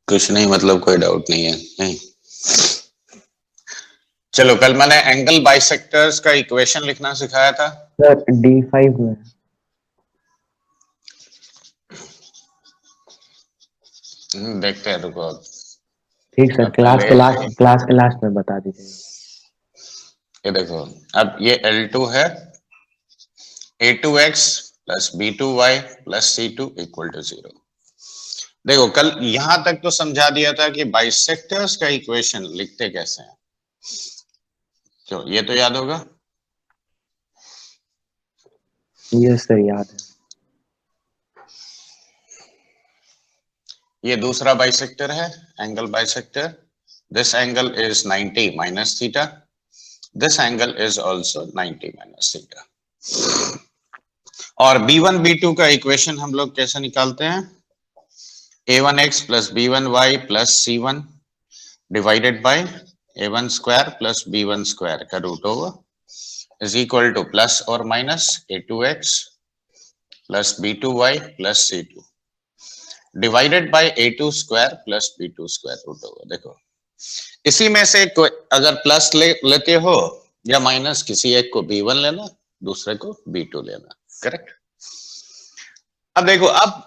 कुछ नहीं, मतलब कोई डाउट नहीं है। नहीं, चलो कल मैंने एंगल बाइसेक्टर्स का इक्वेशन लिखना सिखाया था सर D5 में। देखते हैं, रुको। ठीक सर, अब पहले क्लास के लास्ट में बता दीजिए। ये देखो, अब ये L2 है, A2x plus B2y plus C2 equal to 0। देखो कल यहां तक तो समझा दिया था कि बाइसेक्टर्स का इक्वेशन लिखते कैसे हैं, क्यों ये तो याद होगा। यस सर, याद है। ये दूसरा बाइसेक्टर है, angle bisector. This angle is 90 minus theta, this angle is also 90 minus theta. और B1 B2 का इक्वेशन हम लोग कैसे निकालते हैं, A1x plus B1y plus C1 divided by A1 square plus B1 square का root over is equal to plus और minus A2x plus B2y plus C2 divided by A2 square plus B2 square root over. देखो इसी में से अगर plus लेते हो या माइनस, किसी एक को B1 लेना, दूसरे को B2 लेना, करेक्ट। अब देखो, अब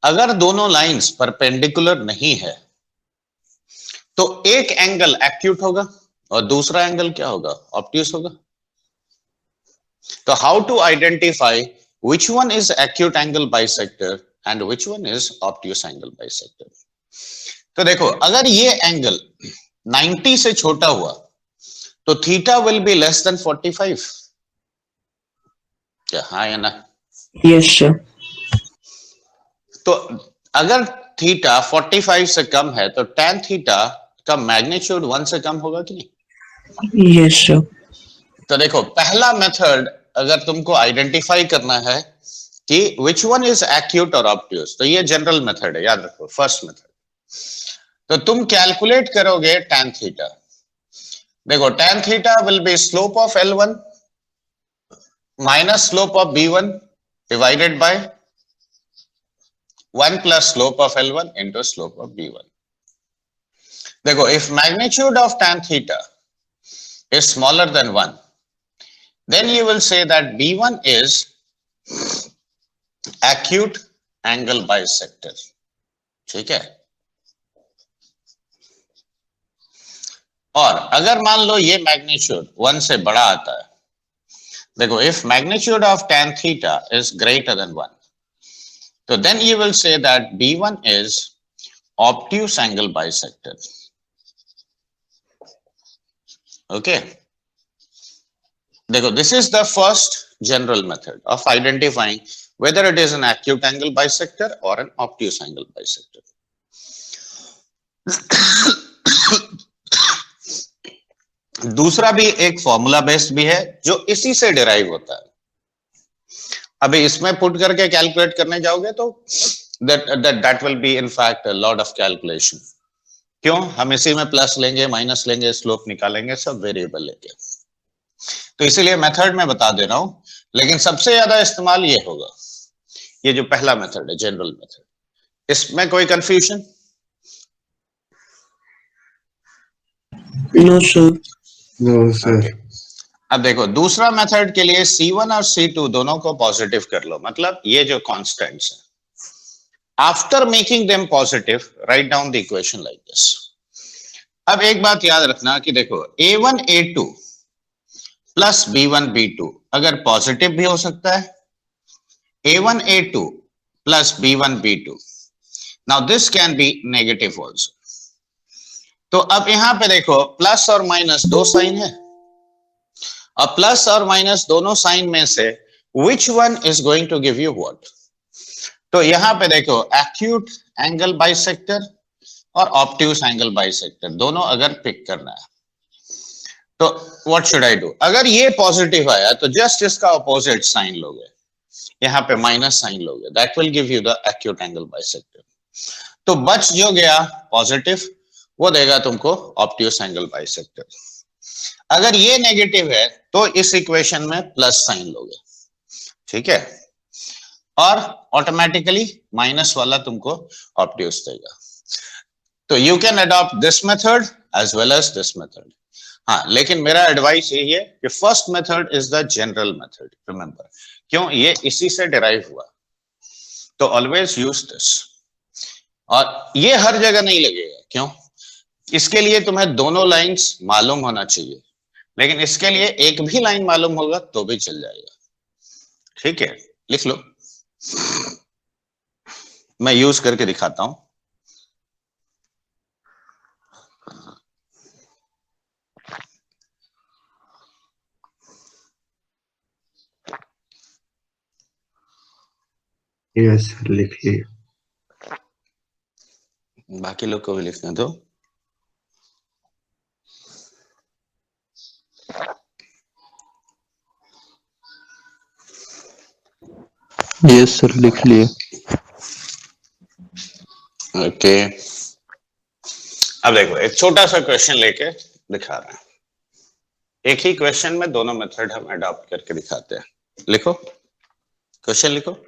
अगर दोनों लाइंस परपेंडिकुलर नहीं है तो एक एंगल एक्यूट होगा और दूसरा एंगल क्या होगा, ऑब्ट्यूस होगा। तो how to identify which one is acute angle bisector and which one is obtuse angle bisector। तो देखो अगर ये एंगल 90 से छोटा हुआ तो theta will be less than 45, क्या हाँ या ना। Yes sir. तो अगर थीटा 45 से कम है तो tan थीटा का मैग्नीट्यूड 1 से कम होगा कि नहीं। Yes sir. तो देखो पहला मेथड अगर तुमको आइडेंटिफाई करना है कि विच वन इज एक्यूट और ऑब्ट्यूस, तो ये जनरल मेथड है, याद रखो फर्स्ट मेथड। तो तुम कैलकुलेट करोगे tan थीटा। देखो tan theta will be slope of L1 minus slope of B1 divided by 1 plus slope of L1 into slope of B1। देखो if magnitude of tan theta is smaller than 1, then you will say that B1 is acute angle bisector, ठीक है। और अगर मान लो ये magnitude 1 से बड़ा आता है, देखो if magnitude of tan theta is greater than 1, तो then you will say that B1 is obtuse angle bisector, okay। देखो this is the first general method of identifying whether it is an acute angle bisector or an obtuse angle bisector। दूसरा भी एक formula based भी है जो इसी से derive होता है। अभी इसमें पुट करके कैलकुलेट करने जाओगे तो that will be in fact a lot of calculation। क्यों, हम इसी में प्लस लेंगे माइनस लेंगे स्लोप निकालेंगे, सब वेरिएबल लेके। तो इसीलिए मेथड में बता दे रहा हूं, लेकिन सबसे ज्यादा इस्तेमाल ये होगा, ये जो पहला मेथड है जनरल मेथड। इसमें कोई confusion? No sir. No sir. अब देखो दूसरा मेथड के लिए C1 और C2 दोनों को पॉजिटिव कर लो, मतलब ये जो कांस्टेंट्स हैं, after making them positive right down the equation like this. अब एक बात याद रखना कि देखो A1 A2 plus B1 B2 अगर पॉजिटिव भी हो सकता है, A1 A2 plus B1 B2, now this can be negative also. तो अब यहां पे देखो प्लस और माइनस दो साइन है, और प्लस और माइनस दोनों साइन में से which one is going to give you what। तो यहां पे देखो एक्यूट एंगल बाइसेक्टर और ऑब्ट्यूस एंगल बाइसेक्टर दोनों अगर पिक करना है तो व्हाट शुड आई डू। अगर ये पॉजिटिव आया तो जस्ट इसका ऑपोजिट साइन लोगे, यहां पे माइनस साइन लोगे, that will give you the acute angle bisector. तो बच जो गया पॉजिटिव वो देगा तुमको ऑब्ट्यूस एंगल बाइसेक्टर। अगर ये नेगेटिव है तो इस इक्वेशन में प्लस साइन लोगे, ठीक है, और ऑटोमेटिकली माइनस वाला तुमको ऑब्ट्यूस देगा। तो you can adopt this method as well as this method. हाँ, लेकिन मेरा एडवाइस यही है कि first method is the general method, remember. क्यों? ये इसी से डिराइव हुआ, तो ऑलवेज यूज दिस। और ये हर जगह नहीं लगेगा, क्यों? इसके लिए तुम्हें दोनों लाइंस मालूम होना चाहिए, लेकिन इसके लिए एक भी लाइन मालूम होगा तो भी चल जाएगा। ठीक है, लिख लो, मैं यूज करके दिखाता हूं। यस लिख लिए। बाकी लोग को भी लिखने दो। यस सर लिख लिए। ओके, अब देखो एक छोटा सा क्वेश्चन लेके दिखा रहे हैं। एक ही क्वेश्चन में दोनों मेथड हम अडॉप्ट करके दिखाते हैं। लिखो, क्वेश्चन लिखो।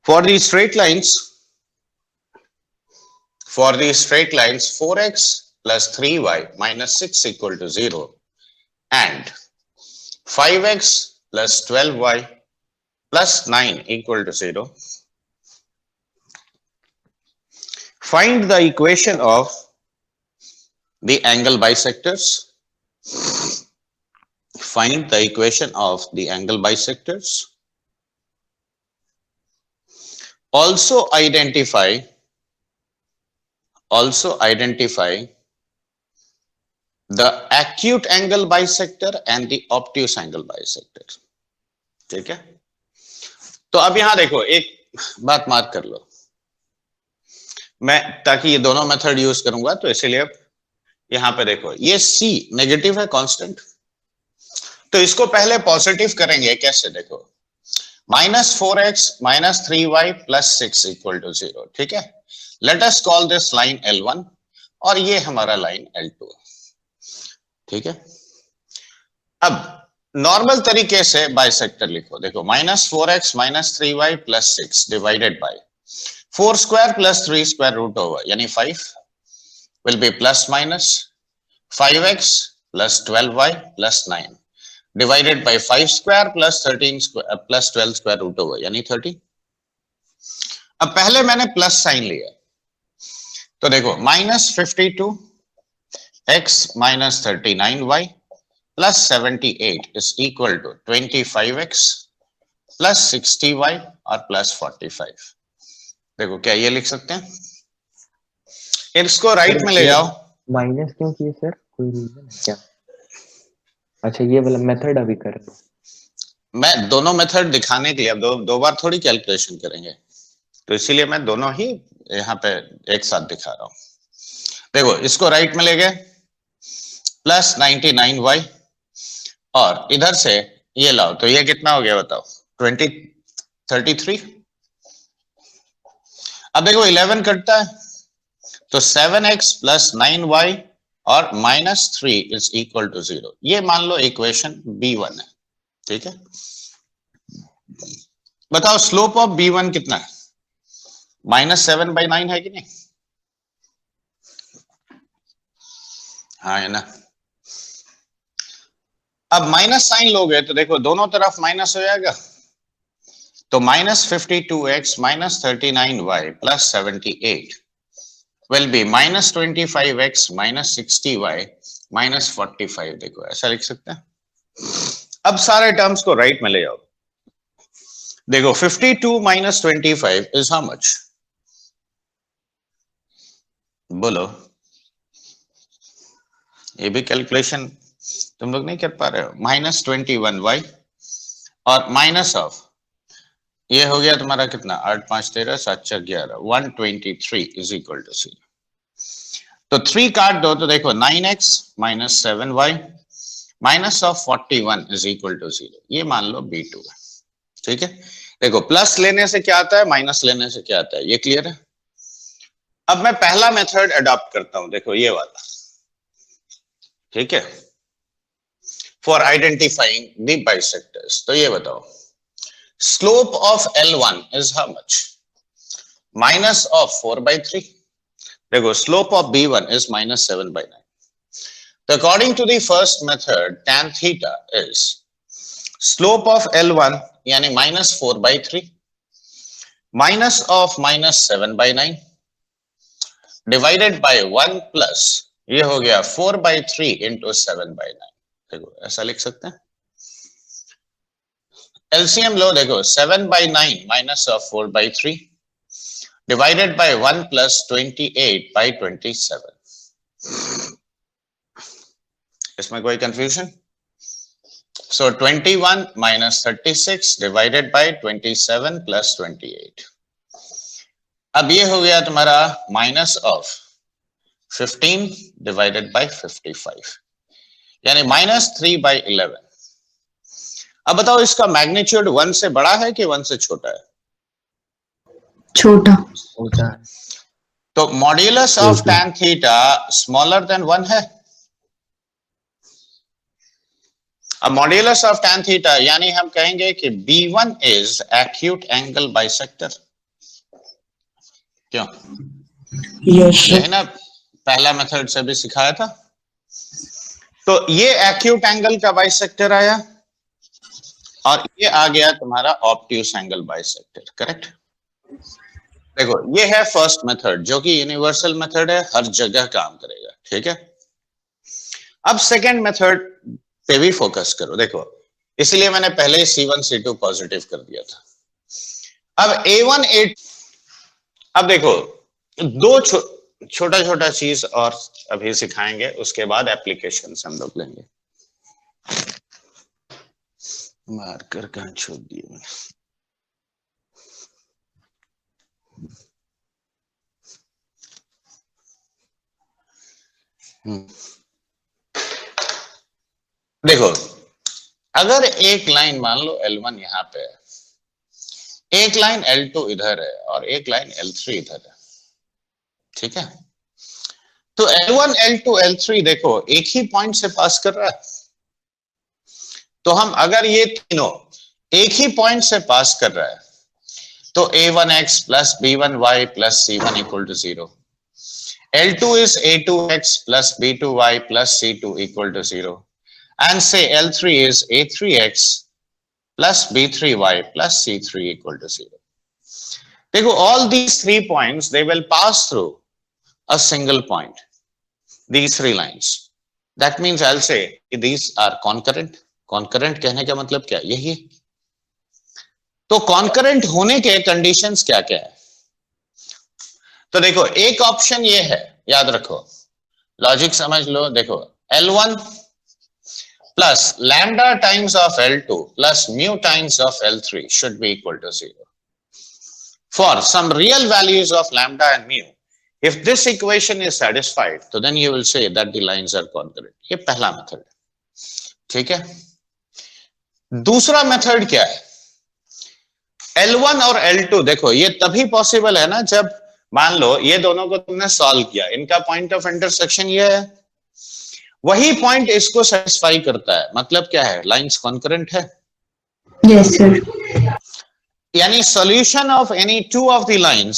For the straight lines, 4x plus 3y minus 6 equal to 0 and 5x plus 12y plus 9 equal to 0. Find the equation of the angle bisectors. Find the equation of the angle bisectors. Also identify the acute angle bisector and the obtuse angle bisector. ठीक है, तो अब यहां देखो एक बात mark कर लो, मैं ताकि ये दोनों मेथड यूज करूंगा तो इसीलिए यहां पे देखो ये C नेगेटिव है, कांस्टेंट, तो इसको पहले पॉजिटिव करेंगे। कैसे? देखो -4x minus 3y plus 6 equal to 0। ठीक है, let us call this line L1 और ये हमारा लाइन L2। ठीक है, अब नॉर्मल तरीके से बाइसेक्टर लिखो। देखो -4x minus 3y plus 6 divided by 4 square plus 3 square root over यानी 5 will be plus minus 5x plus 12y plus 9 divided by 5 square plus 13 square plus 12 square root over यानी 30। अब पहले मैंने प्लस साइन लिया, तो देखो -52 x minus 39y plus 78 is equal to 25x plus 60y और plus 45। देखो क्या ये लिख सकते हैं? इसको राइट में ले जाओ। माइनस क्यों किए सर, कोई रीजन है क्या? अच्छा ये वाला मेथड अभी कर रहे हो? मैं दोनों मेथड दिखाने के लिए, अब दो बार थोड़ी कैलकुलेशन करेंगे, तो इसीलिए मैं दोनों ही यहाँ पे एक साथ दिखा रहा हूं। देखो इसको राइट में ले गए प्लस 99y और इधर से ये लाओ तो ये कितना हो गया बताओ? 33। अब देखो 11 कटता है तो 7x प्लस 9y और -3 इज इक्वल टू 0। ये मान लो इक्वेशन B1 है। ठीक है, बताओ स्लोप ऑफ B1 कितना है? -7/9 है कि नहीं? हाँ है ना। अब माइनस साइन लोगे तो देखो दोनों तरफ माइनस हो जाएगा, तो -52x minus 39y plus 78 will be -25x minus 60y minus 45। देखो ऐसा लिख सकते हैं। अब सारे टर्म्स को राइट में ले जाओ। देखो 52 minus 25 is how much? बोलो, ये भी कैलकुलेशन तुम लोग नहीं कर पा रहे हो। -21y और माइनस ऑफ ये हो गया तुम्हारा कितना? 8 5 13 7 4 11 123 इज इक्वल टू 0। तो 3 काट दो तो देखो 9x minus 7y minus of 41 is equal to 0। ये मान लो B2 है। ठीक है, देखो प्लस लेने से क्या आता है, माइनस लेने से क्या आता है, ये क्लियर है। अब मैं पहला मेथड अडॉप्ट करता हूं, देखो ये वाला। ठीक है, फॉर आइडेंटिफाइंग द बाइसेक्टर्स। तो ये बताओ Slope of L1 is how much? Minus of 4/3. देखो, slope of B1 is minus 7/9. So according to the first method, tan theta is slope of L1 यानी minus 4/3 minus of minus 7/9 divided by 1 plus ये हो गया 4/3 into 7/9. देखो ऐसा लिख सकते हैं. LCM लो, देखो 7/9 minus of 4/3 divided by 1 plus 28/27. इसमें कोई confusion? So 21 minus 36 divided by 27 plus 28. अब ये हो गया तुम्हारा minus of 15 divided by 55 यानी minus 3/11. अब बताओ इसका मैग्नीट्यूड 1 से बड़ा है कि 1 से छोटा है? छोटा. छोटा. तो modulus of tan theta smaller than 1 है. अब मॉड्यूलस ऑफ tan थीटा यानी हम कहेंगे कि B1 is acute angle bisector. क्यों? यस यही ना पहला मेथड से भी सिखाया था. तो ये एक्यूट एंगल का बाइसेक्टर आया और ये आ गया तुम्हारा ऑब्ट्यूस एंगल बाइसेक्टर. करेक्ट. देखो ये है फर्स्ट मेथड जो कि यूनिवर्सल मेथड है, हर जगह काम करेगा. ठीक है. अब सेकंड मेथड पे भी फोकस करो. देखो इसलिए मैंने पहले ही C1 C2 पॉजिटिव कर दिया था. अब A1 A2 अब देखो दो छोटा छोटा चीज और अभी सिखाएंगे, उसके बाद एप्लीकेशन हम लोग लेंगे. मार्कर कहां छोड़ दिए मैंने? देखो अगर एक लाइन मान लो L1 यहां पे है, एक लाइन L2 इधर है और एक लाइन L3 इधर है. ठीक है. तो L1 L2 L3 देखो एक ही पॉइंट से पास कर रहा है. तो हम अगर ये तीनों एक ही पॉइंट से पास कर रहा है तो A1x plus B1y plus C1 equal to 0. L2 is A2x plus B2y plus C2 equal to 0. And say L3 is A3x plus B3y plus C3 equal to 0. देखो all these 3 points they will pass through a single point. These 3 lines. That means I'll say these are concurrent. Concurrent कहने का मतलब क्या? यही है. तो concurrent होने के कंडीशंस क्या क्या है? तो देखो एक ऑप्शन ये है, याद रखो, लॉजिक समझ लो. देखो L1 plus lambda times of L2 plus mu times of L3 should be equal to 0. For some real values of lambda and mu, if this equation is satisfied, so then you will say that the lines are concurrent. ये पहला method है. ठीक है. दूसरा method क्या है? L1 और L2 देखो ये तभी पॉसिबल है ना जब मान लो ये दोनों को तुमने सॉल्व किया, इनका पॉइंट ऑफ इंटरसेक्शन ये है, वही पॉइंट इसको सेटिस्फाई करता है. मतलब क्या है? लाइंस कॉन्करेंट है. Yes sir. यानी solution of any two of the lines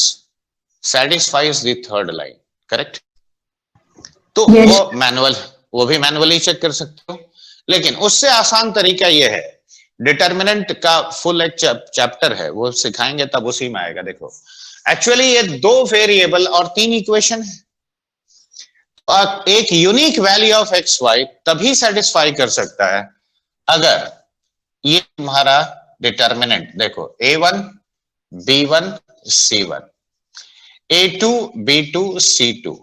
satisfies the third line. Correct. तो Yes. वो भी मैनुअली चेक कर सकते हो, लेकिन उससे आसान तरीका ये है, डिटर्मिनेंट का फुल एक चैप्टर है, वो सिखाएंगे तब उसी में आएगा. देखो एक्चुअली ये 2 वेरिएबल और 3 इक्वेशन है. एक unique value of x y तभी सेटिस्फाई कर सकता है अगर ये तुम्हारा डिटर्मिनेंट देखो A1 B1 C1 A2 B2 C2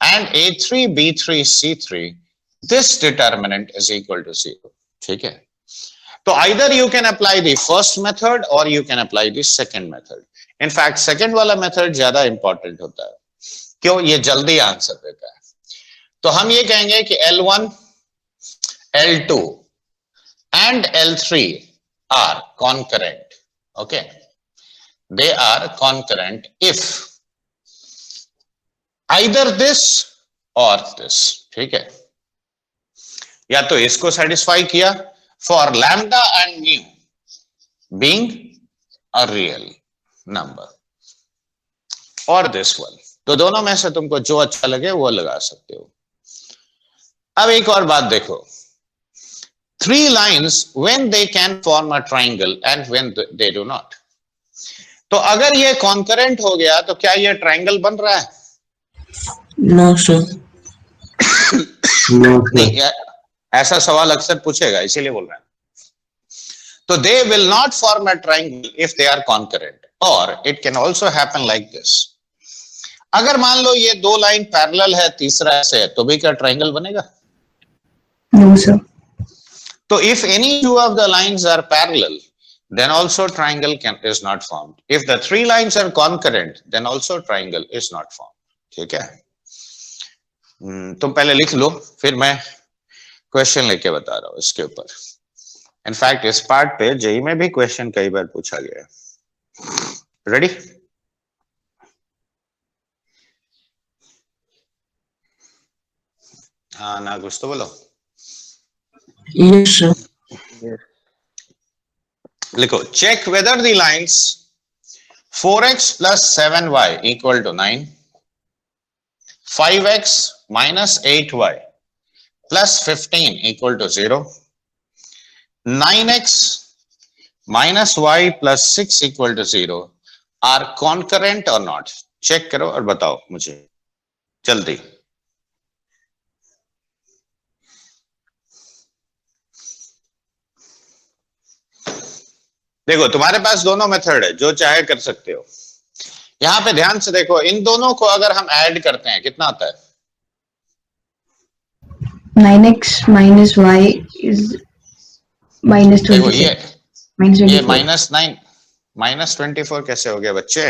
and A3 B3 C3, this determinant is equal to 0. ठीक है. तो either you can apply the first method or you can apply the second method. In fact second वाला method ज्यादा important होता है. क्यों? ये जल्दी आंसर देता है. तो हम ये कहेंगे कि L1 L2 and L3 are concurrent. Okay, they are concurrent if either this or this. ठीक है. या तो इसको सेटिस्फाई किया for lambda and mu being a real number or this one. तो दोनों में से तुमको जो अच्छा लगे वो लगा सकते हो. अब एक और बात देखो, 3 lines when they can form a triangle and when they do not. तो अगर ये कॉन्करेंट हो गया तो क्या ये ट्रायंगल बन रहा है? No, sir. नहीं, ऐसा सवाल अक्सर पूछेगा, इसीलिए बोल रहे हैं. तो they will not form a triangle if they are concurrent, or it can also happen like this. अगर मान लो ये 2 लाइन पैरेलल है, तीसरा ऐसे है, तो भी क्या ट्रायंगल बनेगा? No, sir. तो if any 2 of the lines are parallel, then also triangle is not formed. If the 3 lines are concurrent, then also triangle is not formed. ठीक है, तुम पहले लिख लो, फिर मैं क्वेश्चन लेके बता रहा हूं इसके ऊपर. इनफैक्ट इस पार्ट पे जेई में भी क्वेश्चन कई बार पूछा गया है. रेडी? हाँ ना, कुछ तो बोलो. Yes, sir. Yes. लिखो, check whether the lines 4x plus 7y equal to 9, 5x minus 8y plus 15 equal to 0, 9x minus y plus 6 equal to 0 are concurrent or not. Check करो और बताओ मुझे जल्दी. देखो, तुम्हारे पास दोनों मेथड है, जो चाहे कर सकते हो. यहां पे ध्यान से देखो, इन दोनों को अगर हम ऐड करते हैं कितना आता है? 9x minus y is minus देखो 26. ये Minus 24. -9 -24 कैसे हो गया बच्चे?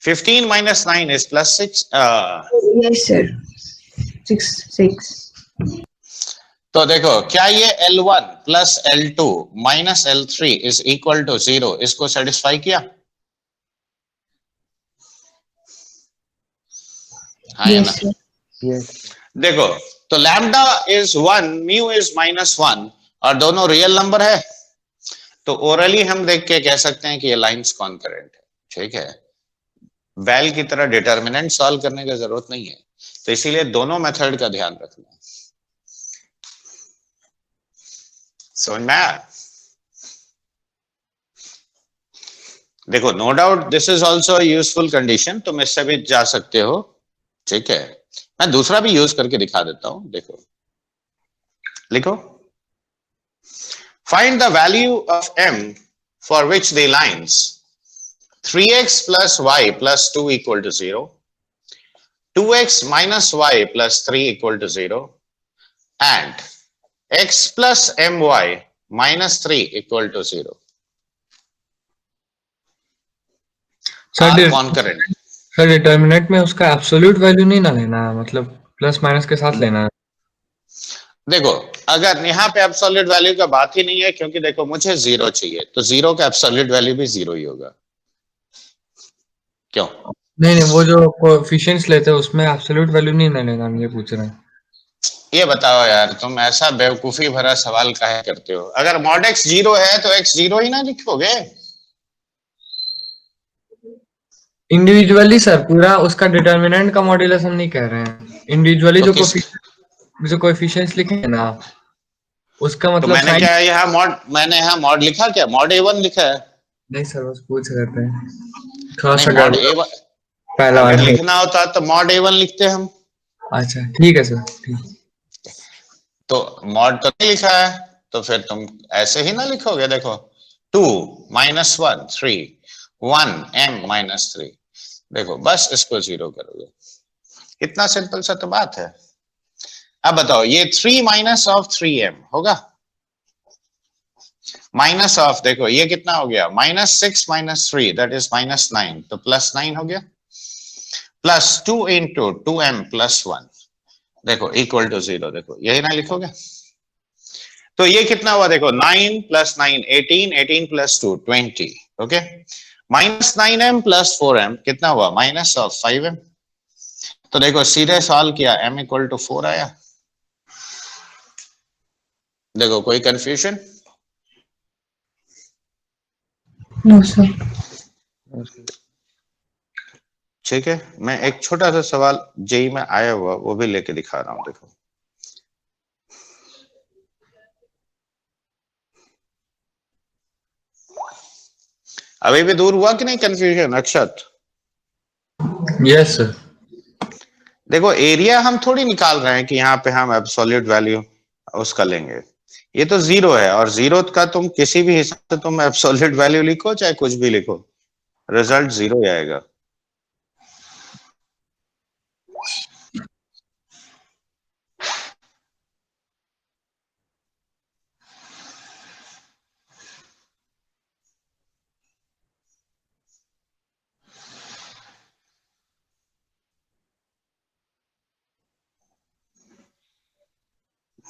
15 minus 9 is plus 6. Yes, sir. 6. तो देखो, क्या ये L1 plus L2 minus L3 is equal to 0 इसको सेटिस्फाई किया? हाँ या Yes, ना? sir. Yes. देखो, तो लैम्डा इज 1, म्यू इज -1 और दोनों रियल नंबर है, तो ओरली हम देख के कह सकते हैं कि ये लाइंस कॉन्करेंट है. ठीक है, बेल की तरह डिटर्मिनेंट सॉल्व करने की जरूरत नहीं है. तो इसीलिए दोनों मेथड का ध्यान रखना. समझ में आया? देखो, no doubt this is also useful condition, तुम इससे भी जा सकते हो. ठीक है, मैं दूसरा भी यूज करके दिखा देता हूं. देखो, लिखो, find the value of m for which the lines 3x plus y plus 2 equal to 0, 2x minus y plus 3 equal to 0, and x plus my minus 3 equal to 0 are concurrent. Sir determinant में उसका absolute value नहीं ना लेना है, मतलब plus minus के साथ लेना है. देखो, अगर यहाँ पे एब्सोल्यूट वैल्यू का बात ही नहीं है, क्योंकि देखो मुझे 0 चाहिए, तो 0 का एब्सोल्यूट वैल्यू भी 0 ही होगा. क्यों? नहीं, वो जो कोएफिशिएंट्स लेते हैं उसमें एब्सोल्यूट वैल्यू नहीं ना लेना, हम ये पूछ रहे हैं. ये बताओ यार, तुम ऐसा बेवकूफी भरा सवाल काहे करते हो? अगर मॉड x 0 है तो x 0 ही ना लिखोगे? इंडिविजुअली सर, पूरा उसका डिटर्मिनेंट का मॉड्यूलस हम नहीं कह रहे हैं. इंडिविजुअली तो जो कोएफिशिएंट्स लिखे हैं ना, उसका तो मतलब मैंने क्या यहाँ मॉड लिखा? क्या मॉड A1 लिखा है? नहीं सर, बस पूछ रहे थे थोड़ा सा. मॉड A1 पहला अगर वाला लिखना होता तो मॉड A1 लिखते हम. अच्छा ठीक है सर, ठीक. तो मॉड तो नहीं लिखा है, तो फिर तुम ऐसे ही ना लिखोगे. देखो, 2 minus 1 3 1 m minus 3. देखो, बस इसको 0 करोगे. इतना सिंपल सा तो बात है. अब बताओ, ये 3 minus of 3m होगा, माइनस ऑफ, देखो ये कितना हो गया? -6 minus 3 that is -9, तो +9 हो गया, प्लस 2 into 2m plus 1, देखो इक्वल टू 0. देखो यही ना लिखोगे? तो ये कितना हुआ? देखो 9 plus 9 18, 18 plus 2 20. Okay, -9m plus 4m कितना हुआ? -5m. तो देखो सीधे सॉल्व किया, m इक्वल टू 4 आया. देखो कोई कंफ्यूजन? No, sir. ठीक है, मैं एक छोटा सा सवाल जेई में आया हुआ वो भी लेके दिखा रहा हूं, देखो। अभी भी दूर हुआ कि नहीं कंफ्यूजन अक्षत? Yes sir. देखो एरिया हम थोड़ी निकाल रहे हैं कि यहाँ पे हम एब्सोल्यूट वैल्यू उसका लेंगे, ये तो जीरो है, और जीरो का तुम किसी भी हिसाब से तुम एब्सोल्यूट वैल्यू लिखो चाहे कुछ भी लिखो, रिजल्ट जीरो आएगा।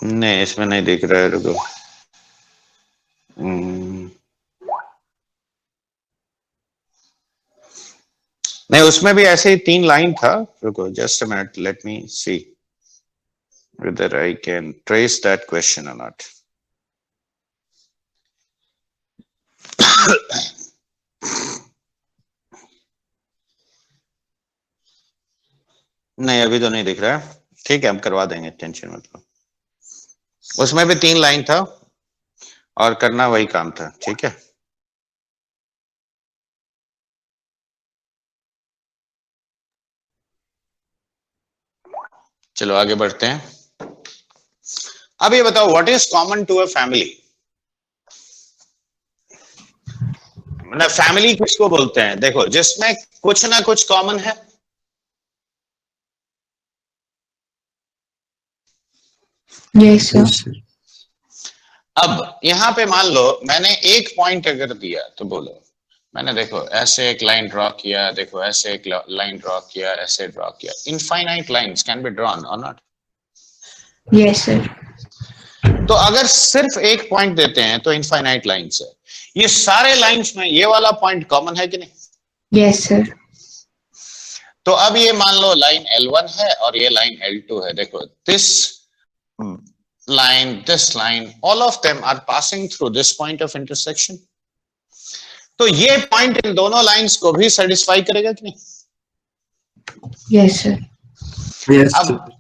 नहीं इसमें नहीं दिख रहा है, रुको। नहीं उसमें भी ऐसे ही 3 लाइन था, रुको just a minute, let me see whether I can trace that question or not. नहीं अभी तो नहीं दिख रहा है, ठीक है हम करवा देंगे, टेंशन मत लो। उसमें भी 3 लाइन था और करना वही काम था, ठीक है। चलो आगे बढ़ते हैं। अब ये बताओ what is common to a family? मतलब फैमिली किसको बोलते हैं? देखो जिसमें कुछ ना कुछ कॉमन है। Yes, sir. अब यहां पे मान लो मैंने एक पॉइंट अगर दिया तो बोलो, मैंने देखो ऐसे एक लाइन ड्रॉ किया, देखो ऐसे एक लाइन ड्रॉ किया, ऐसे ड्रॉ किया, infinite lines can be drawn और नॉट? Yes, sir. तो अगर सिर्फ एक पॉइंट देते हैं तो इनफाइनाइट लाइंस है, ये सारे लाइंस में ये वाला पॉइंट कॉमन है कि नहीं? Yes, sir. तो अब ये मान लो लाइन L1 है और ये लाइन L2 है, देखो this line, all of them are passing through this point of intersection. तो ये पॉइंट इन दोनों लाइंस को भी सेटिस्फाई करेगा कि नहीं? Yes, sir. Yes. अब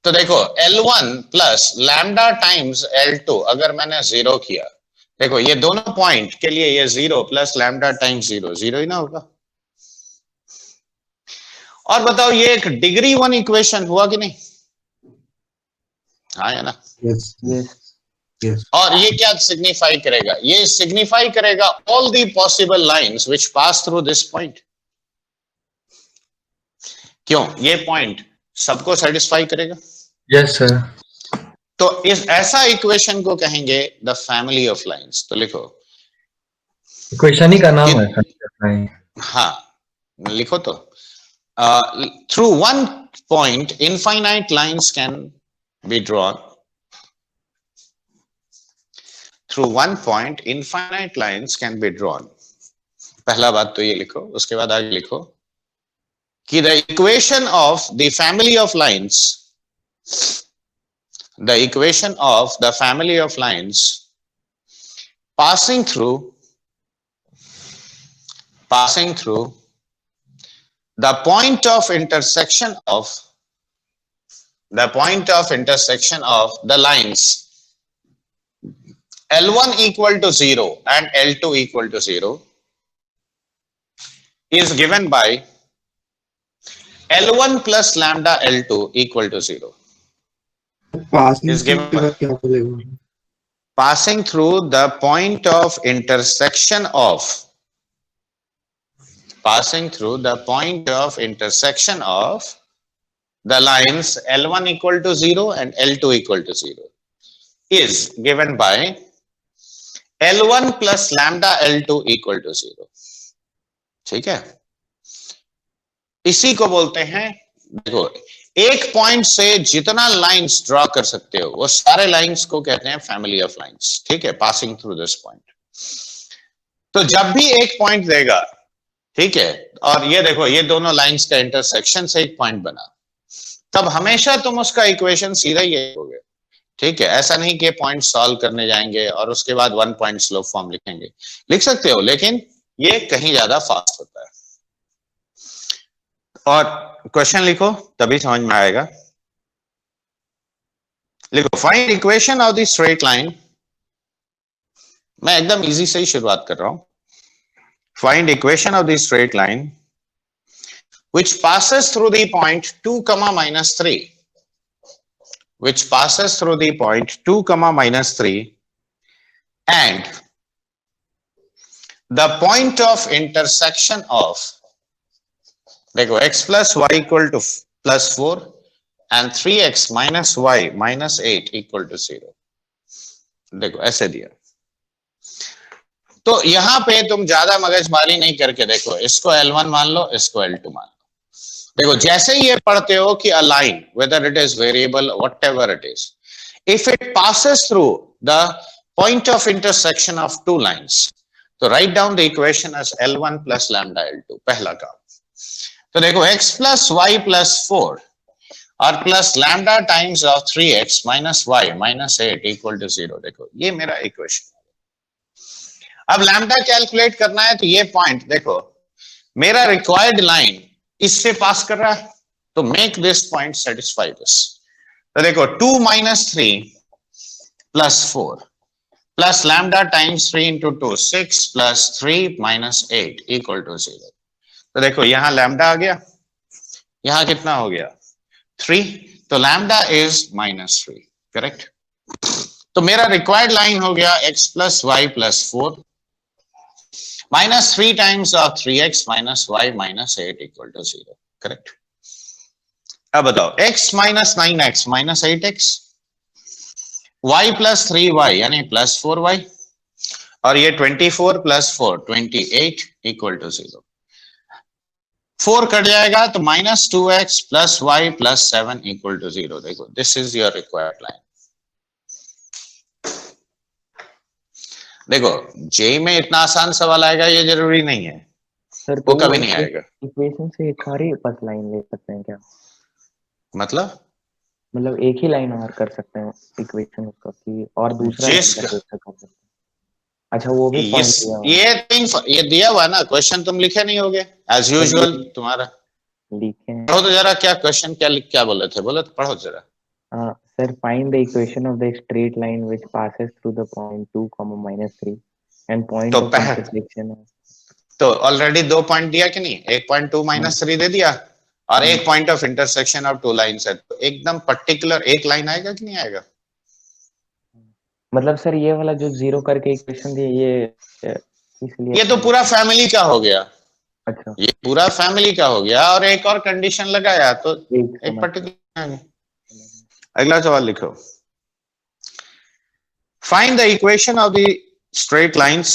तो देखो L1 plus lambda times L2 अगर मैंने 0 किया, देखो ये दोनों पॉइंट के लिए ये 0 प्लस लैम्डा टाइम्स 0 0 ही ना होगा। और बताओ ये एक डिग्री 1 इक्वेशन हुआ कि नहीं? हाँ या ना? Yes. Yes. Yes. और ये क्या सिग्निफाई करेगा? ये सिग्निफाई करेगा all the possible lines which pass through this point. क्यों? ये पॉइंट सबको सेटिस्फाई करेगा। Yes sir. तो इस ऐसा इक्वेशन को कहेंगे द फैमिली ऑफ लाइंस। तो लिखो, इक्वेशन ही का नाम है सर। हाँ लिखो तो, through one point infinite lines can be drawn. Through one point infinite lines can be drawn. पहला बात तो ये लिखो, उसके बाद आगे लिखो कि the equation of the family of lines, the equation of the family of lines passing through the point of intersection of the lines L1 equal to 0 and L2 equal to 0 is given by L1 plus lambda L2 equal to 0. Passing Is given through क्या बोलेगा? Passing through the point of intersection of the lines L1 equal to 0 and L2 equal to 0 is given by L1 plus lambda L2 equal to 0. ठीक है, इसी को बोलते हैं, देखो एक पॉइंट से जितना लाइंस ड्रॉ कर सकते हो वो सारे लाइंस को कहते हैं फैमिली ऑफ लाइंस। ठीक है, पासिंग थ्रू दिस पॉइंट। तो जब भी एक पॉइंट देगा, ठीक है, और ये देखो ये दोनों लाइंस का इंटरसेक्शन से एक पॉइंट बना, तब हमेशा तुम उसका इक्वेशन सीधा ही लिखोगे, ठीक है, ऐसा नहीं कि पॉइंट सॉल्व करने जाएंगे और उसके बाद 1 पॉइंट स्लोप फॉर्म लिखेंगे, लिख सकते हो लेकिन ये कहीं ज्यादा फास्ट होता है। और क्वेश्चन लिखो तभी समझ में आएगा। लिखो find equation of the straight line, मैं एकदम इजी से ही शुरुआत कर रहा हूं। Find equation of the straight line which passes through the point 2 comma minus 3, which passes through the point 2 comma minus 3 and the point of intersection of, देखो x plus y equal to plus 4 and 3x minus y minus 8 equal to 0। देखो ऐसे दिया, तो यहां पे तुम ज्यादा मगजमारी नहीं करके देखो, इसको L1 मान लो, इसको L2 मान लो। देखो जैसे ही ये पढ़ते हो कि a line whether it is variable whatever it is, if it passes through the point of intersection of two lines, तो write down the equation as L1 plus lambda L2, पहला काम। तो देखो x प्लस वाई प्लस 4 और plus lambda times of 3x minus y minus 8 equal to 0। देखो ये मेरा equation है। अब लैम्डा कैलकुलेट करना है, तो ये पॉइंट देखो मेरा रिक्वायर्ड लाइन इससे पास कर रहा है, तो make this point satisfy this. तो देखो 2 minus 3 plus 4 plus lambda times 3 into 2 6 plus 3 minus 8 equal to 0। तो देखो यहां लैम्डा आ गया, यहां कितना हो गया 3, तो लैम्डा इज माइनस 3, करेक्ट। तो मेरा रिक्वायर्ड लाइन हो गया x plus y plus 4 minus 3 times of 3x minus y minus 8 equal to 0, correct। अब बताओ x minus 9x minus 8x, y plus 3y यानी plus 4y, और ये 24 plus 4 28 equal to 0। 4 कट जाएगा तो minus 2x plus y plus 7 equal to 0। देखो this is your required line। देखो JEE में इतना आसान सवाल आएगा ये जरूरी नहीं है, सर वो कभी नहीं आएगा। इक्वेशन से एक सारी बस लाइन ले सकते हैं क्या? मतलब एक ही लाइन और कर सकते हैं इक्वेशन उसका कि, और दूसरा कर सकते हैं। अच्छा वो भी ये दिया हुआ ना क्वेश्चन, तुम लिखे नहीं होगे एज यूजुअल तुम्हारा, लिखे हैं। पढ़ो तो जरा क्या क्वेश्चन क्या बोले थे, बोले तो पढ़ो जरा। Sir, find the equation of the straight line which passes through the point 2 comma minus 3 and point तो of intersection of, तो ऑलरेडी 2 पॉइंट दिया कि नहीं, 1 पॉइंट 2 माइनस 3 दे दिया और 1 point of intersection of 2 lines है, तो एकदम पर्टिकुलर एक लाइन आएगा कि नहीं आएगा? मतलब सर ये वाला जो 0 करके इक्वेशन दिए ये इसलिए, ये तो पूरा फैमिली का हो गया। अच्छा ये पूरा फैमिली का हो गया और एक और कंडीशन लगाया तो एक पर्टिकुलर। अगला सवाल लिखो, find the equation of the straight lines,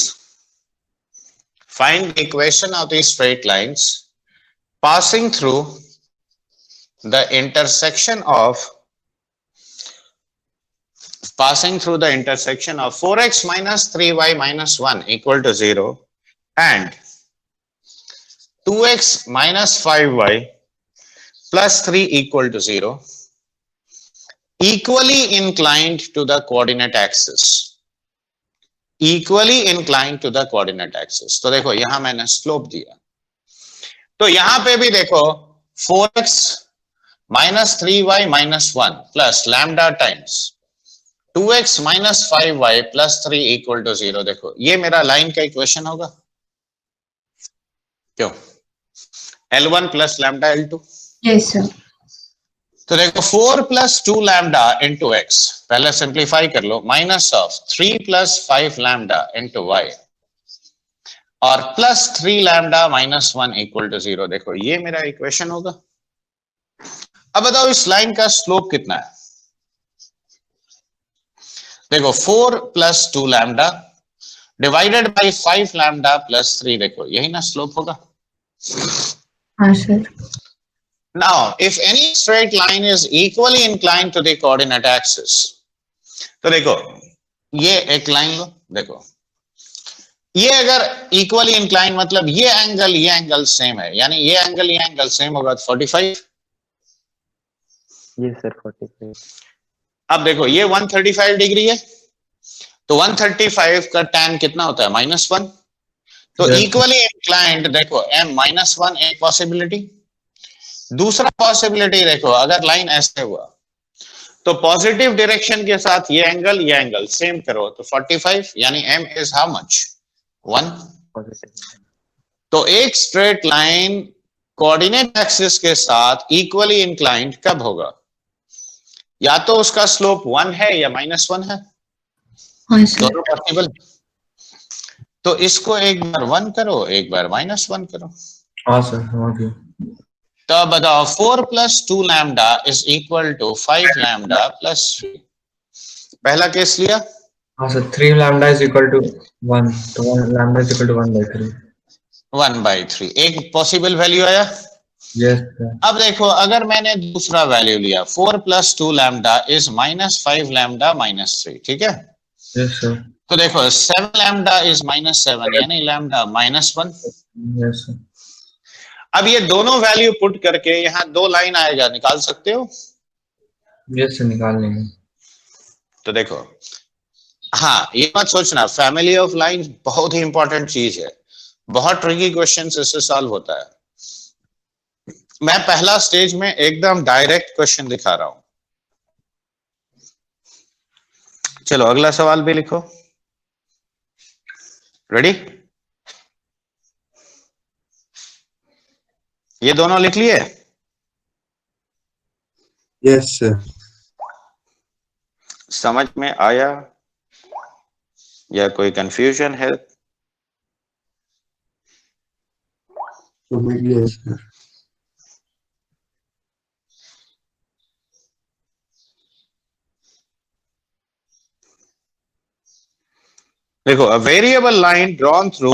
find the equation of the straight lines passing through the intersection of 4x minus 3y minus 1 equal to 0 and 2x minus 5y plus 3 equal to 0 equally inclined to the coordinate axis, equally inclined to the coordinate axis। तो देखो यहां मैंने slope दिया, तो यहां पे भी देखो 4x minus 3y minus 1 plus lambda times 2x minus 5y plus 3 equal to 0। देखो ये मेरा लाइन का इक्वेशन होगा, क्यों? L1 plus lambda L2। Yes, sir. तो देखो 4 plus 2 lambda into x, पहले सिंप्लीफाई कर लो, minus of 3 plus 5 lambda into y और plus 3 lambda minus 1 equal to 0। देखो ये मेरा इक्वेशन होगा। अब बताओ इस लाइन का स्लोप कितना है? देखो 4 plus 2 lambda divided by 5 lambda plus 3, देखो यही ना स्लोप होगा। हाँ sir. Now, if any straight line is equally inclined to the coordinate axis, तो देखो ये एक लाइन लो, देखो ये अगर equally inclined मतलब ये एंगल सेम है, यानी ये एंगल सेम होगा तो 45। ये सर 45। अब देखो ये 135 डिग्री है, तो 135 का tan कितना होता है -1, तो Yes. इक्वली इंक्लाइंड देखो m -1 एक पॉसिबिलिटी। दूसरा पॉसिबिलिटी देखो, अगर लाइन ऐसे हुआ तो पॉजिटिव डायरेक्शन के साथ ये एंगल सेम करो, तो 45 यानी m is how much 1। positive. तो एक स्ट्रेट लाइन कोऑर्डिनेट एक्सिस के साथ इक्वली इंक्लाइंड कब होगा? या तो उसका स्लोप 1 है या -1 है, हाँ सर। दोनों पॉसिबल। तो इसको एक बार 1 करो, एक बार -1 करो। हाँ सर, समझ गया। तो अब बताओ 4 + 2 lambda is equal to 5 lambda + 3। पहला केस लिया, हाँ sir, 3 lambda is equal to 1, तो 1 लैम्डा इज इक्वल टू 1/3। 1/3 एक पॉसिबल वैल्यू आया। Yes sir. अब देखो अगर मैंने दूसरा वैल्यू लिया 4 + 2 लैम्डा इज -5 लैम्डा -3, ठीक है। Yes sir. तो देखो 7 लैम्डा इज -7 यानी लैम्डा -1। Yes sir. अब ये दोनों वैल्यू पुट करके यहाँ 2 लाइन आएगा, निकाल सकते हो? यस सर, निकाल लेंगे। तो देखो, हाँ ये मत सोचना फैमिली ऑफ लाइंस बहुत ही इंपॉर्टेंट चीज है, बहुत ट्रिकी क्वेश्चन इससे सॉल्व होता है। मैं पहला स्टेज में एकदम डायरेक्ट क्वेश्चन दिखा रहा हूं। चलो अगला सवाल भी लिखो। रेडी? ये दोनों लिख लिए? Yes, sir. समझ में आया या कोई कंफ्यूजन है? Yes, sir. देखो a variable line drawn through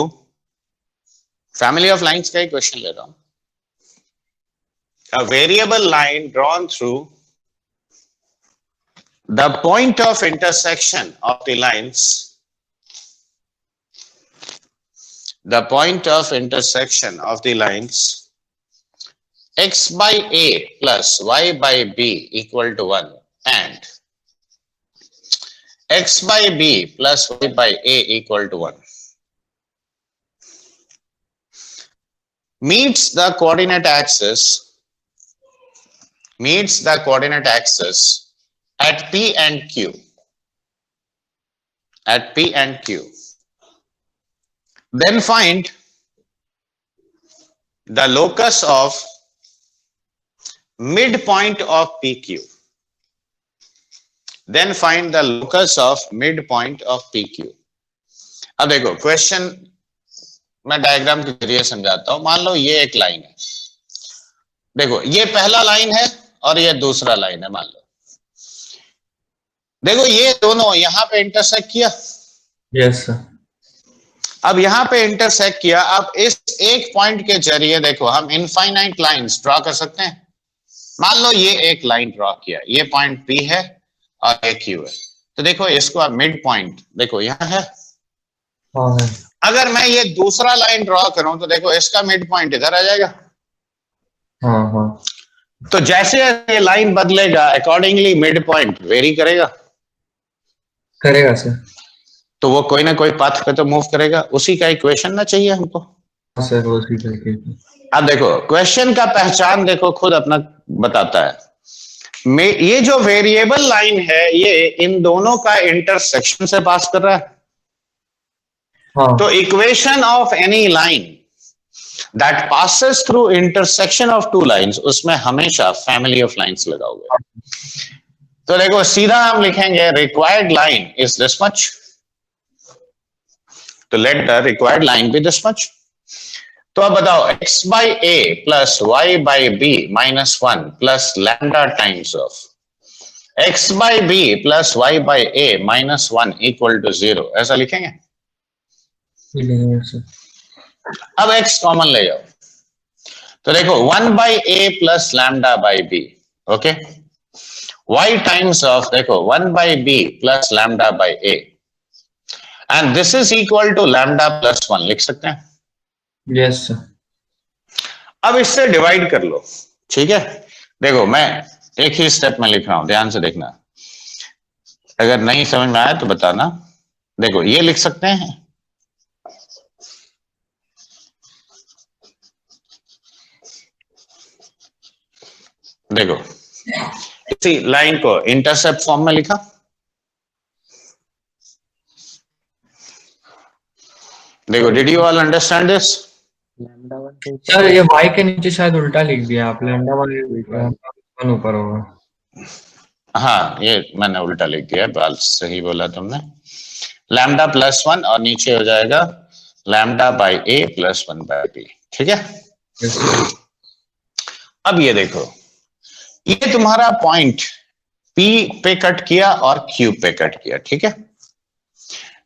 family of lines का ही क्वेश्चन ले रहा हूं। A variable line drawn through the point of intersection of the lines, the point of intersection of the lines x by a plus y by b equal to 1 and x by b plus y by a equal to 1 meets the coordinate axis at p and q, then find the locus of midpoint of PQ. Then find the locus of midpoint of PQ. अब देखो question मैं diagram के जरिए समझाता हूं। मान लो ये एक लाइन है, देखो ये पहला लाइन है और ये दूसरा लाइन है। मान लो देखो ये दोनों यहां पे इंटरसेक्ट किया। Yes sir. अब यहां पे इंटरसेक्ट किया। अब इस एक पॉइंट के जरिए देखो हम इनफाइनाइट लाइंस ड्रॉ कर सकते हैं। मान लो ये एक लाइन ड्रॉ किया, ये पॉइंट P है और ये Q है। तो देखो इसको आप मिड पॉइंट देखो यहां है। हाँ है। अगर मैं ये दूसरा लाइन ड्रॉ करूं तो देखो इसका मिड पॉइंट इधर आ जाएगा। हाँ हाँ। तो जैसे ये लाइन बदलेगा अकॉर्डिंगली मिड पॉइंट वेरी करेगा। करेगा सर। तो वो कोई ना कोई पाथ पे तो मूव करेगा। उसी का इक्वेशन ना चाहिए हमको। हाँ सर, वो उसी तरीके से। अब देखो क्वेश्चन का पहचान देखो खुद अपना बताता है। ये जो वेरिएबल लाइन है ये इन दोनों का इंटरसेक्शन से पास कर रहा है। हाँ। तो equation of any line that passes through intersection of two lines, उसमें हमेशा फैमिली ऑफ लाइंस लगा हुआ है। तो देखो सीधा हम लिखेंगे required line is this much, तो let the required line be this much. तो अब बताओ x by a plus y by b minus 1 plus lambda times of x by b plus y by a minus 1 equal to 0, ऐसा लिखेंगे। Sir. अब x common ले जाओ तो देखो 1 by a plus lambda by b, okay. y times of देखो 1 by b plus lambda by a and this is equal to lambda plus 1 लिख सकते हैं। Yes sir. अब इससे डिवाइड कर लो, ठीक है। देखो मैं एक ही स्टेप में लिख रहा हूं, ध्यान से देखना। अगर नहीं समझ में आया तो बताना। देखो ये लिख सकते हैं, देखो इसी लाइन को इंटरसेप्ट फॉर्म में लिखा, देखो did you all understand this? Lambda 1 के सर ये y के नीचे शायद उल्टा लिख दिया आप, लैम्डा 1 ऊपर होगा। हाँ ये मैंने उल्टा लिख दिया, बात सही बोला तुमने। लैम्डा प्लस 1 और नीचे हो जाएगा lambda by a plus 1 by b, ठीक है। अब ये देखो, ये तुम्हारा पॉइंट P पे कट किया और Q पे कट किया, ठीक है।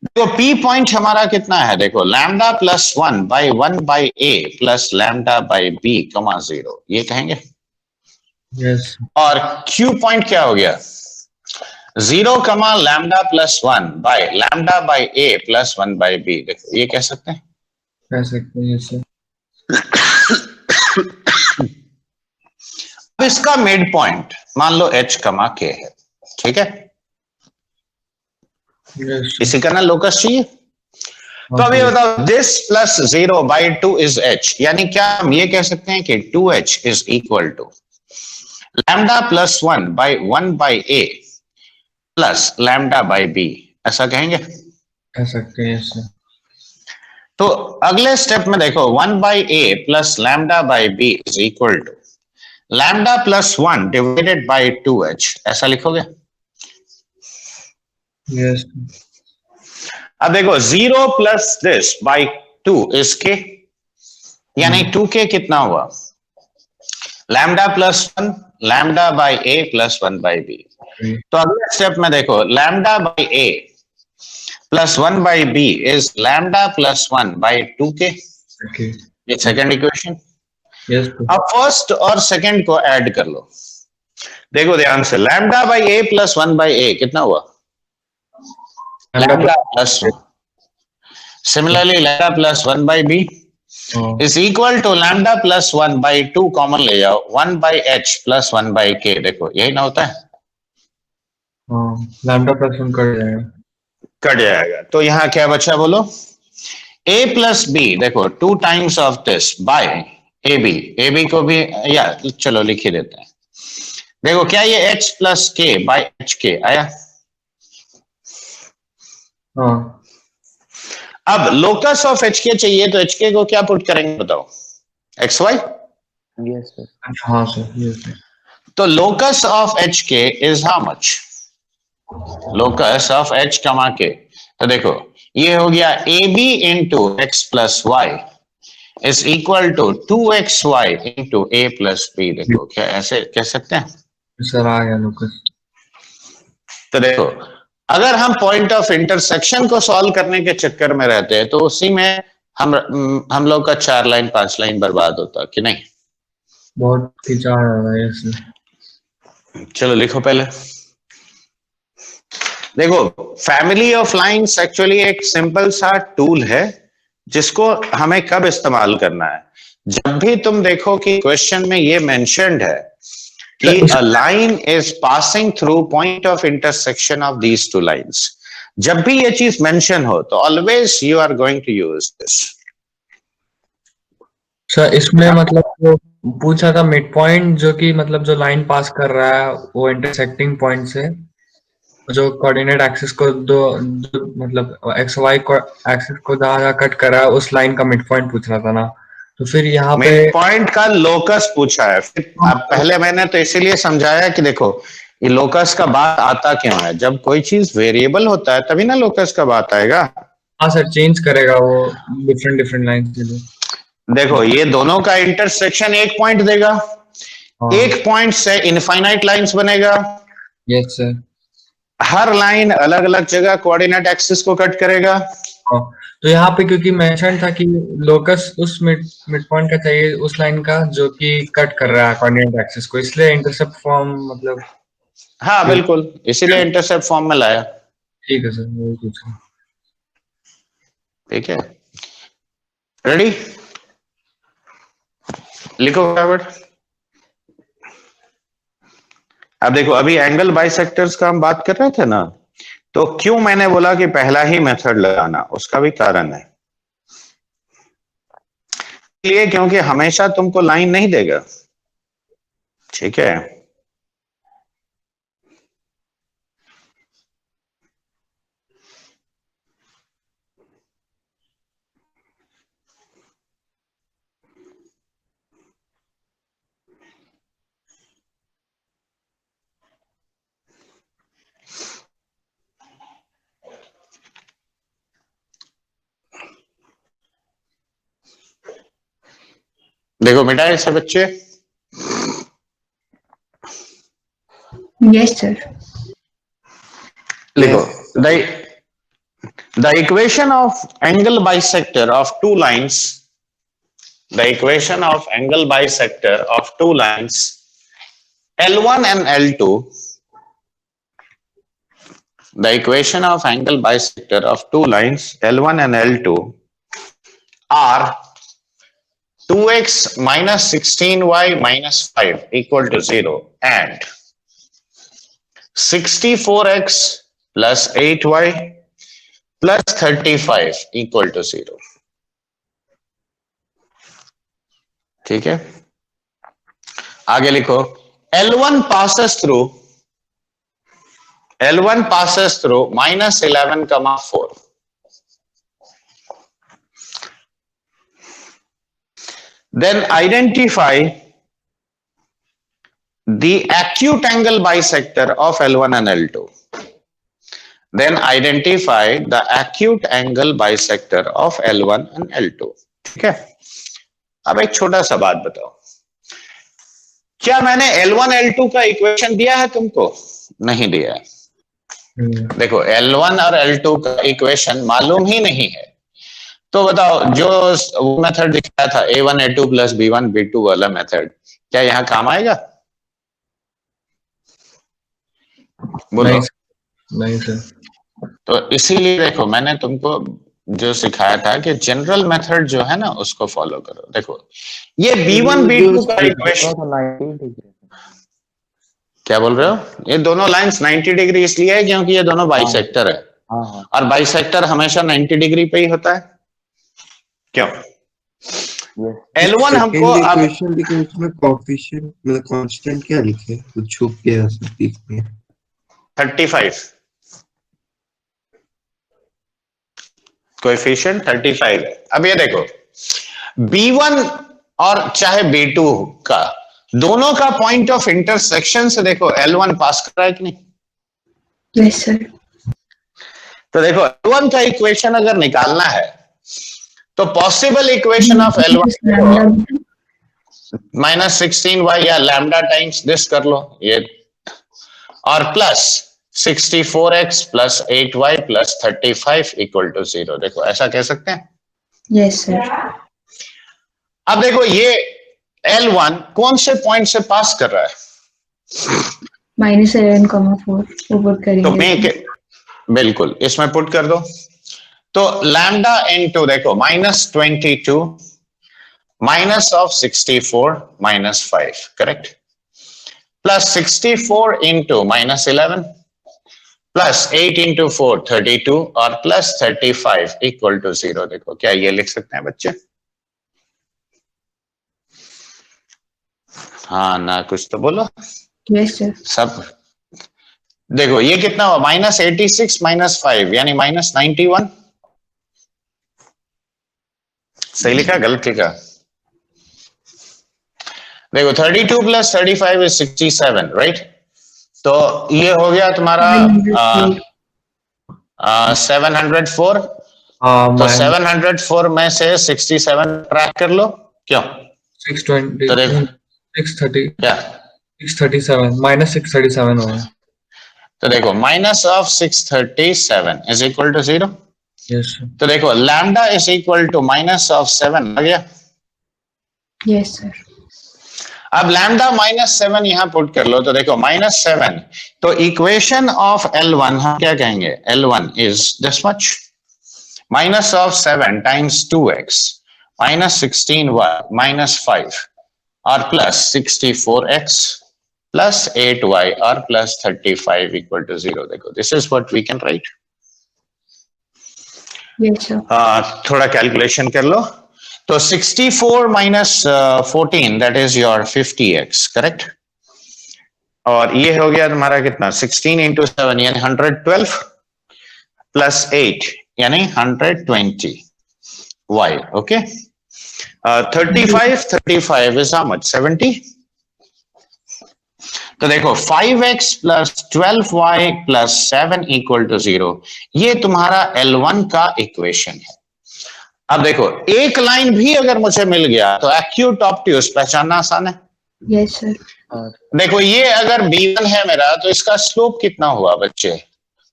तो P पॉइंट हमारा कितना है, देखो lambda plus 1 by 1 by a plus lambda by b comma 0, ये कहेंगे। यस और Q पॉइंट क्या हो गया, 0 comma lambda plus 1 by lambda by a plus 1 by b, देखो ये कह सकते हैं। कह सकते हैं यस सर। अब इसका मिड पॉइंट मान लो H कमा K है, ठीक है। यस इसी का ना लोकस चाहिए। तो अभी बताओ, this plus 0 by 2 is H, यानी क्या हम ये कह सकते हैं कि 2H is equal to lambda plus 1 by 1 by a plus lambda by b, ऐसा कहेंगे। कह सकते हैं यस सर। तो अगले स्टेप में देखो 1 by a plus lambda by b is equal to lambda plus 1 divided by 2H, ऐसा लिखोगे। यस अब देखो 0 plus this by 2 is K, यानी 2K कितना हुआ, lambda plus 1 lambda by a plus 1 by b. तो अगले स्टेप में देखो lambda by a plus 1 by b is lambda plus 1 by 2K, okay ये सेकंड इक्वेशन। यस अब फर्स्ट और सेकंड को ऐड कर लो, देखो ध्यान से, lambda by a plus 1 by a कितना हुआ, lambda plus 1। Similarly lambda plus 1 by b is equal to lambda plus 1 by 2 common ले जाओ 1 by H plus 1 by K, देखो यही ना होता है, लैम्डा प्लस 1 कर जाएगा। कट जाएगा। तो यहाँ क्या बचा बोलो, A प्लस बी, देखो 2 times of this by a b को भी या चलो लिख ही देते हैं। देखो क्या ये H plus K by HK आया। हाँ अब लोकस ऑफ HK चाहिए तो HK को क्या पुट करेंगे बताओ, XY। Yes sir. हाँ सर यस सर। तो locus of HK is how much, locus of H comma के, तो देखो ये हो गया AB into x plus y is equal to 2XY into a plus b, देखो क्या ऐसे कह सकते हैं। सर आ गया लोकस। तो देखो अगर हम पॉइंट ऑफ इंटरसेक्शन को सॉल्व करने के चक्कर में रहते हैं तो उसी में हम लोग का 4 लाइन 5 लाइन बर्बाद होता कि नहीं। बहुत खिंचा रहा है यस सर। चलो लिखो पहले, देखो फैमिली ऑफ लाइंस एक्चुअली एक सिंपल सा टूल है जिसको हमें कब इस्तेमाल करना है, जब भी तुम देखो कि क्वेश्चन में ये मेंशन्ड है कि a line is passing through point of intersection of these two lines, जब भी ये चीज मेंशन हो तो always you are going to use this। Sir इसमें मतलब वो पूछा था मिड पॉइंट, जो कि मतलब जो लाइन पास कर रहा है वो इंटरसेक्टिंग पॉइंट से जो कोऑर्डिनेट एक्सिस को जो मतलब एक्स वाई एक्सिस को जहाँ कट कर रहा है उस लाइन का मिड पॉइंट पूछ रहा था ना। तो फिर यहाँ पे मिड पॉइंट का लोकस पूछा है। फिर अब पहले मैंने तो इसीलिए समझाया कि देखो ये लोकस का बात आता क्यों है, जब कोई चीज वेरिएबल होता है तभी ना लोकस का बात आएगा। हाँ सर चेंज करेगा वो डिफरेंट लाइन के लिए। देखो ये दोनों का इंटरसेक्शन एक पॉइंट देगा, एक पॉइंट से इनफाइनाइट लाइंस बनेगा। Yes sir. हर लाइन अलग अलग जगह कोऑर्डिनेट एक्सिस को कट करेगा। तो यहाँ पे क्योंकि मेंशन था कि लोकस उस मिड पॉइंट का चाहिए उस लाइन का जो कि कट कर रहा है कोऑर्डिनेट एक्सिस को, इसलिए इंटरसेप्ट फॉर्म मतलब। हाँ बिल्कुल, इसीलिए इंटरसेप्ट फॉर्म में लाया। ठीक है सर वही पूछ रहा। ठीक है रेडी, लिखो फटाफट। अब देखो अभी एंगल बाइसेक्टर्स का हम बात कर रहे थे ना, तो क्यों मैंने बोला कि पहला ही मेथड लगाना, उसका भी कारण है, इसलिए क्योंकि हमेशा तुमको लाइन नहीं देगा, ठीक है। देखो मिटाए से बच्चे, Yes, sir. लिखो the equation of angle bisector of two lines, the equation of angle bisector of two lines L1 and L2, the equation of angle bisector of two lines L1 and L2 are 2x minus 16y minus 5 equal to 0 and 64x plus 8y plus 35 equal to 0, ठीक है। आगे लिखो L1 passes through minus 11 comma 4. Then identify the acute angle bisector of L1 and L2. Then identify the acute angle bisector of L1 and L2. ठीक है। अब एक छोटा सा बात बताओ, क्या मैंने L1 L2 का इक्वेशन दिया है तुमको? नहीं दिया है। देखो L1 और L2 का इक्वेशन मालूम ही नहीं है, तो बताओ जो वो मेथड दिखाया था A1 A2 plus B1 B2 वाला मेथड, क्या यहाँ काम आएगा? बोलो। नहीं सर। तो इसीलिए देखो मैंने तुमको जो सिखाया था कि जनरल मेथड जो है ना उसको फॉलो करो। देखो ये B1 B2 का इक्वेशन, क्या बोल रहे हो? ये दोनों लाइंस 90 डिग्री इसलिए है क्योंकि ये दोनों बाइसेक्टर है, और बाइसेक्टर हमेशा 90 डिग्री पे ही होता है। क्यों? L1 हमको इक्वेशन, लेकिन उसमें कोएफिशिएंट मतलब कांस्टेंट क्या लिखे? कुछ छुप गया इसमें। 35 कोएफिशिएंट 35 है। अब ये देखो B1 और चाहे B2 का, दोनों का पॉइंट ऑफ इंटरसेक्शन से देखो L1 पास कर रहा है कि नहीं? Yes, sir. तो देखो L1 का इक्वेशन अगर निकालना है तो possible equation of L1 minus 16y या लैम्डा टाइम्स दिस कर लो ये, और plus 64x plus 8y plus 35 equal to 0। देखो ऐसा कह सकते हैं? Yes, sir. अब देखो ये L1 कौन से पॉइंट से पास कर रहा है? Minus 11,4 ऊपर तो करेंगे। मैं बिल्कुल इसमें पुट कर दो, तो लैम्डा इनटू देखो minus 22 minus of 64 minus 5, correct, plus 64 into minus 11 plus 8 into 4 32 और प्लस 35 इक्वल टू 0। देखो क्या ये लिख सकते हैं बच्चे? हाँ ना, कुछ तो बोलो। Yes, sir. सब देखो ये कितना हुआ? माइनस 86 माइनस 5 यानी माइनस 91। सही लिखा गलत लिखा? देखो 32 प्लस 35 इज 67, राइट? तो ये हो गया तुम्हारा 704। तो 704 में से 67 ट्रैक कर लो, क्यों? 620 तो देखो 630 क्या 637 माइनस 637 होगा। तो देखो minus of 637 is equal to 0। Yes तो देखो lambda is equal to minus of 7 आ गया। Yes, sir. अब लैम्डा माइनस 7 यहां पुट कर लो, तो देखो माइनस 7, तो इक्वेशन ऑफ L1 हम क्या कहेंगे? L1 is this much, minus of 7 times 2x minus 16y minus 5 और plus 64x plus 8y or plus 35 equal to 0. देखो, this is what we can write. Yes, sir. थोड़ा calculation कर लो. तो 64 minus 14, that is your 50x, correct? और ये हो गया तुम्हारा कितना? 16 into 7 यानी 112 plus 8 यानी 120 y. Okay. 35 is how much? 70. तो देखो 5x plus 12y plus 7 equal to 0, ये तुम्हारा L1 का इक्वेशन है. अब देखो, एक लाइन भी अगर मुझे मिल गया तो एक्यूट ऑब्ट्यूस पहचानना आसान है. Yes, sir. देखो, ये अगर B1 है मेरा, तो इसका स्लोप कितना हुआ बच्चे?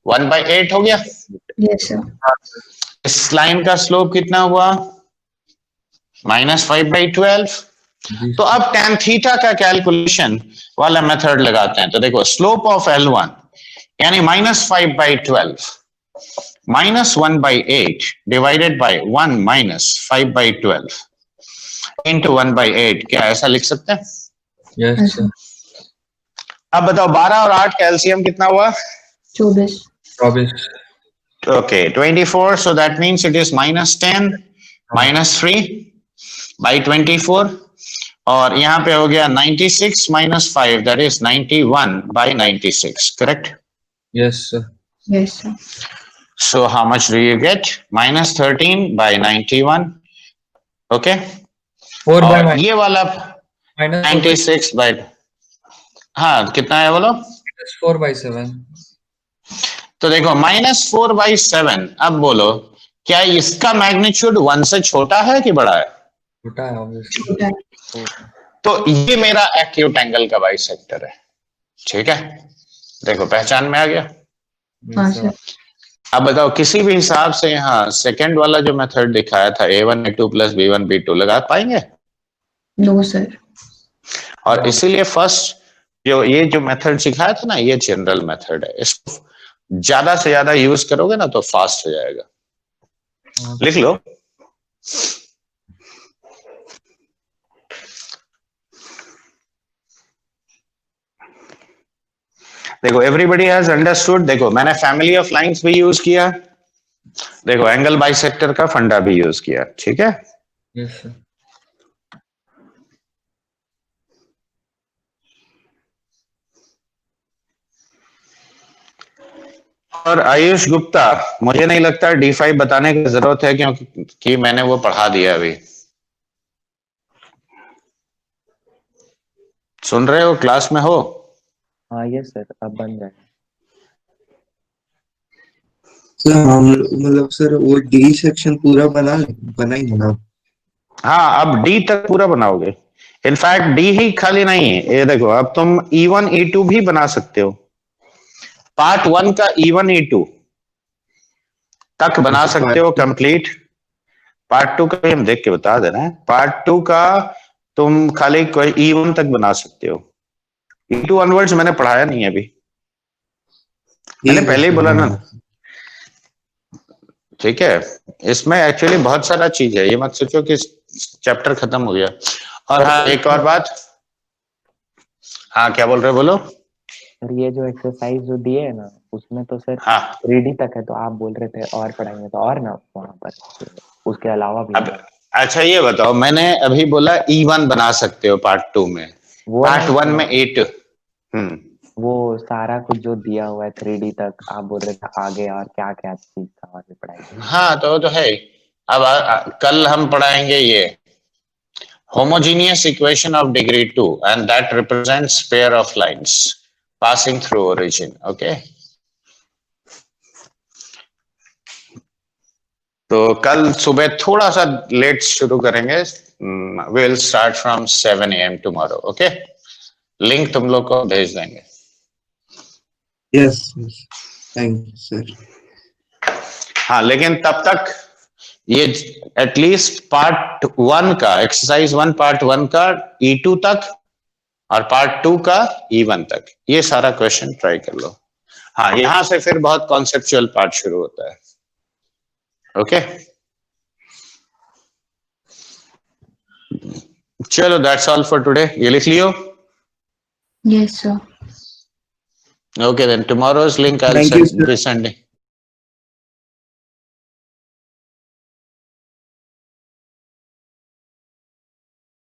1/8 हो गया. Yes, sir. इस लाइन का स्लोप कितना हुआ? -5/12. तो अब tan थीटा का कैलकुलेशन वाला मेथड लगाते हैं. तो देखो, स्लोप ऑफ L1 यानी -5/12 minus 1/8 divided by 1 minus 5/12 into 1/8, क्या ऐसा लिख सकते हैं? Yes, sir. अब बताओ, 12 और 8 का एलसीएम कितना हुआ? 24. Obvious. Okay, 24. So that means it is -10 -3/24. और यहाँ पे हो गया 96 - 5, that is 91/96, correct? Yes, sir. Yes, sir. So how much do you get? -13/91. Okay. 4 by और ये वाला minus 96 by, हाँ कितना है बोलो? 4/7. तो देखो -4/7. अब बोलो, क्या इसका मैग्नीट्यूड 1 से छोटा है कि बड़ा है? छोटा है obviously. Okay. तो ये मेरा एक्यूट एंगल का बाइसेक्टर है. ठीक है, देखो पहचान में आ गया. हाँ, Yes, sir. sir. अब बताओ, किसी भी हिसाब से यहाँ सेकंड वाला जो मेथड दिखाया था A1 A2 plus B1 B2 लगा पाएंगे? No, sir. और इसीलिए फर्स्ट ये जो मेथड सिखाया था ना, ये जनरल मेथड है. इसको ज्यादा से ज्यादा यूज करोगे ना तो फास्ट हो जाएगा. लिख लो. देखो, एवरीबडी हैज अंडरस्टूड. देखो, मैंने फैमिली ऑफ लाइंस भी यूज किया. देखो, एंगल बाइसेक्टर का फंडा भी यूज किया. ठीक है. Yes, sir. और आयुष गुप्ता, मुझे नहीं लगता D5 बताने की जरूरत है, क्योंकि मैंने वो पढ़ा दिया अभी. सुन रहे हो? क्लास में हो? हाँ यस सर, अब बन जाए. सर हम मतलब सर वो डी सेक्शन पूरा बनाएंगे ना? हाँ, अब D तक पूरा बनाओगे. इनफैक्ट D ही खाली नहीं है. ये देखो, अब तुम E1 E2 भी बना सकते हो. पार्ट 1 का E1 E2 तक बना सकते हो कंप्लीट. पार्ट 2 का भी हम देख के बता दे रहे हैं. पार्ट 2 का तुम खाली कोई E1 तक बना सकते हो. E2 ऑनवर्ड्स मैंने पढ़ाया नहीं है अभी. मैंने पहले ही बोला ना. ठीक है, इसमें एक्चुअली बहुत सारा चीज है. ये मत सोचो कि चैप्टर खत्म हो गया. और हाँ, एक और बात. हाँ, क्या बोल रहे हो? बोलो. सर ये जो एक्सरसाइज जो दिए है ना, उसमें तो सर हाँ, 3D तक है, तो आप बोल रहे थे और पढ़ाएंगे, तो और ना वहाँ पर उसके अलावा भी. अब अच्छा ये बताओ, मैंने अभी बोला E1 बना सकते हो पार्ट 2 में. वो पार्ट 1 में 8. वो सारा कुछ जो दिया हुआ है 3D तक, आप बोल रहे थे आगे और क्या क्या चीज का और भी पढ़ाएंगे. हाँ, तो वो तो है. अब कल हम पढ़ाएंगे ये homogeneous equation of degree 2 and that represents pair of lines passing through origin. Okay. तो कल सुबह थोड़ा सा लेट शुरू करेंगे. We will start from 7 AM tomorrow. Okay. Link तुम लोग को भेज देंगे. Yes thank you sir. हाँ, लेकिन तब तक ये एटलीस्ट पार्ट 1 का एक्सरसाइज 1 पार्ट 1 का E2 तक और पार्ट 2 का E1 तक ये सारा क्वेश्चन ट्राई कर लो. हाँ, यहां से फिर बहुत कॉन्सेप्चुअल पार्ट शुरू होता है. ओके, चलो दैट्स ऑल फॉर टुडे. ये लिख लियो. Yes, sir. Okay, then tomorrow's link I'll Thank you, be sir. sending.